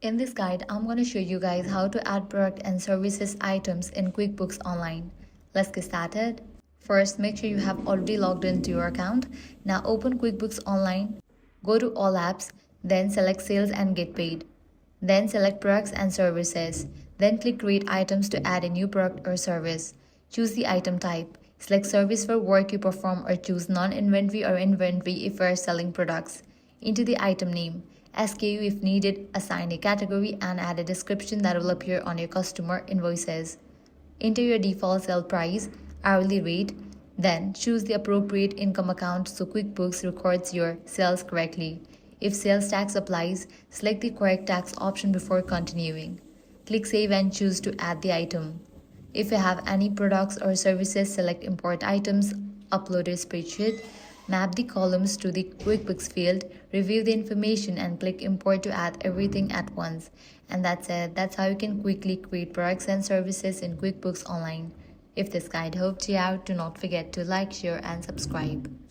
In this guide, I'm going to show you guys how to add product and services items in QuickBooks Online. Let's get started. First, make sure you have already logged into your account. Now open QuickBooks Online, go to All Apps, then select Sales and Get Paid. Then select Products and Services. Then click Create Items to add a new product or service. Choose the item type. Select Service for work you perform or choose Non-Inventory or Inventory if you are selling products. Enter the item name. SKU if needed, assign a category and add a description that will appear on your customer invoices. Enter your default sale price, hourly rate, then choose the appropriate income account so QuickBooks records your sales correctly. If sales tax applies, select the correct tax option before continuing. Click Save and choose to add the item. If you have any products or services, select Import Items, upload a spreadsheet, map the columns to the QuickBooks field, review the information and click Import to add everything at once. And that's it. That's how you can quickly create products and services in QuickBooks Online. If this guide helped you out, do not forget to like, share and subscribe.